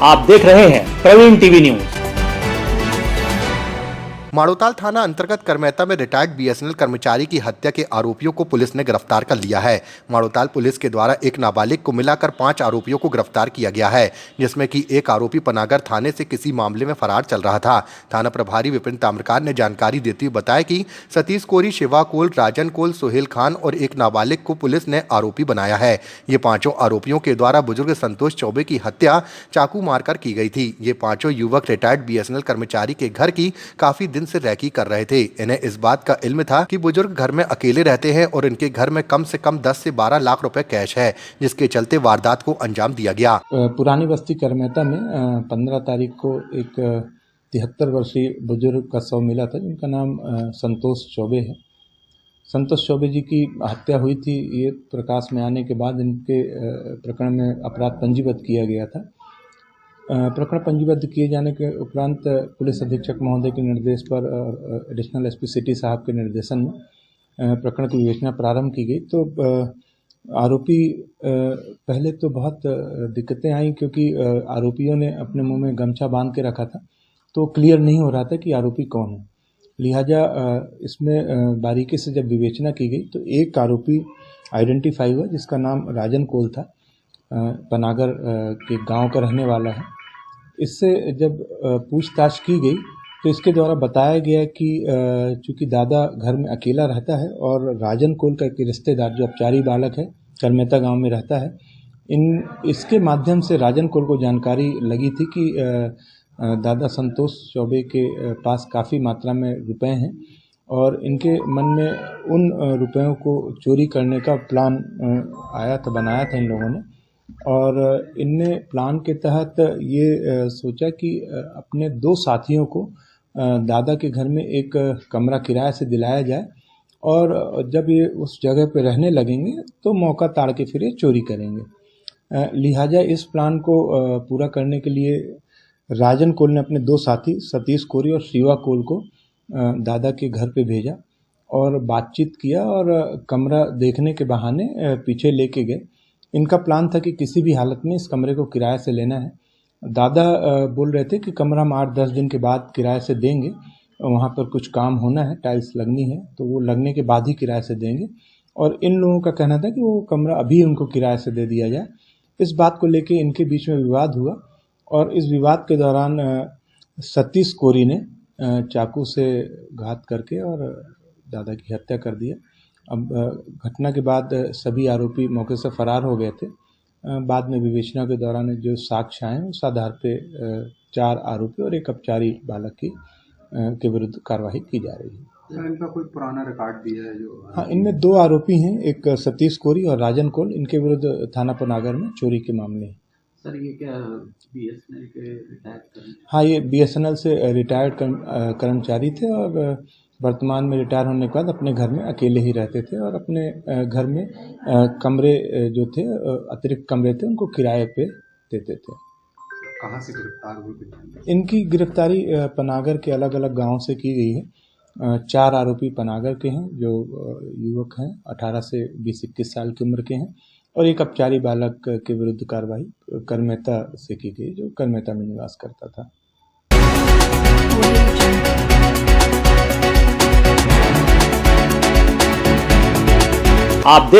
आप देख रहे हैं प्रवीण टीवी न्यूज। माड़ोताल थाना अंतर्गत करमेता में रिटायर्ड बीएसएनएल कर्मचारी की हत्या के आरोपियों को पुलिस ने गिरफ्तार कर लिया है। माड़ोताल पुलिस के द्वारा एक नाबालिग को मिलाकर 5 आरोपियों को गिरफ्तार किया गया है, जिसमें कि एक आरोपी पनागर थाने से किसी मामले में फरार चल रहा था। थाना प्रभारी विपिन ताम्रकार ने जानकारी देते हुए बताया कि सतीश कोरी, शिवा कोल, राजन कोल, सोहेल खान और एक नाबालिग को पुलिस ने आरोपी बनाया है। ये 5 आरोपियों के द्वारा बुजुर्ग संतोष चौबे की हत्या चाकू मारकर की गई थी। ये 5 युवक रिटायर्ड बीएसएनएल कर्मचारी के घर की काफी दिन से रैकी कर रहे थे। इन्हें इस बात का इल्म था कि बुजुर्ग घर में अकेले रहते हैं और इनके घर में कम से कम 10 से 12 लाख रुपए कैश है, जिसके चलते वारदात को अंजाम दिया गया। पुरानी बस्ती करमेता में 15 तारीख को एक 73 वर्षीय बुजुर्ग का शव मिला था, जिनका नाम संतोष चौबे है। संतोष चौबे जी की हत्या हुई थी। ये प्रकाश में आने के बाद इनके प्रकरण में अपराध पंजीबद्ध किया गया था। प्रकरण पंजीबद्ध किए जाने के उपरांत पुलिस अधीक्षक महोदय के निर्देश पर और एडिशनल एसपी सिटी साहब के निर्देशन में प्रकरण की विवेचना प्रारंभ की गई। तो आरोपी पहले तो बहुत दिक्कतें आई, क्योंकि आरोपियों ने अपने मुंह में गमछा बांध के रखा था, तो क्लियर नहीं हो रहा था कि आरोपी कौन है। लिहाजा इसमें बारीकी से जब विवेचना की गई तो एक आरोपी आइडेंटिफाई हुआ, जिसका नाम राजन कोल था, पनागर के गांव का रहने वाला है। इससे जब पूछताछ की गई तो इसके द्वारा बताया गया कि चूंकि दादा घर में अकेला रहता है और राजन कोल का एक रिश्तेदार जो अपचारी बालक है करमेता गांव में रहता है, इसके माध्यम से राजन कोल को जानकारी लगी थी कि दादा संतोष चौबे के पास काफ़ी मात्रा में रुपए हैं और इनके मन में उन रुपयों को चोरी करने का प्लान बनाया था इन लोगों ने। और इनने प्लान के तहत ये सोचा कि अपने 2 साथियों को दादा के घर में एक कमरा किराए से दिलाया जाए और जब ये उस जगह पे रहने लगेंगे तो मौका ताड़ के फिर ये चोरी करेंगे। लिहाजा इस प्लान को पूरा करने के लिए राजन कोल ने अपने 2 साथी सतीश कोरी और शिवा कोल को दादा के घर पे भेजा और बातचीत किया और कमरा देखने के बहाने पीछे लेके गए। इनका प्लान था कि किसी भी हालत में इस कमरे को किराए से लेना है। दादा बोल रहे थे कि कमरा हम 8-10 दिन के बाद किराए से देंगे, वहाँ पर कुछ काम होना है, टाइल्स लगनी है, तो वो लगने के बाद ही किराए से देंगे। और इन लोगों का कहना था कि वो कमरा अभी उनको किराए से दे दिया जाए। इस बात को लेके इनके बीच में विवाद हुआ और इस विवाद के दौरान सतीश कोरी ने चाकू से घात करके और दादा की हत्या कर दिया। अब घटना के बाद सभी आरोपी मौके से फरार हो गए थे। बाद में विवेचना के दौरान जो साक्ष्य आए उस आधार पे 4 आरोपी और एक अपचारी बालक के विरुद्ध कार्रवाई की जा रही है। इनका कोई पुराना रिकॉर्ड भी है जो? हाँ, इनमें 2 आरोपी हैं, एक सतीश कोरी और राजन कोल। इनके विरुद्ध थाना पनागर में चोरी के मामले हैं। सर, ये क्या बीएसएनएल के रिटायर्ड? हाँ, ये बीएसएनएल से रिटायर्ड कर्मचारी थे और वर्तमान में रिटायर होने के बाद अपने घर में अकेले ही रहते थे और अपने घर में कमरे जो थे, अतिरिक्त कमरे थे, उनको किराए पे देते थे। कहाँ से गिरफ्तार हुए? इनकी गिरफ्तारी पनागर के अलग अलग गांव से की गई है। 4 आरोपी पनागर के हैं जो युवक हैं, 18 से 20-21 साल की उम्र के हैं, और एक अपचारी बालक के विरुद्ध कार्रवाई करमेता से की गई जो करमेता में निवास करता था। आप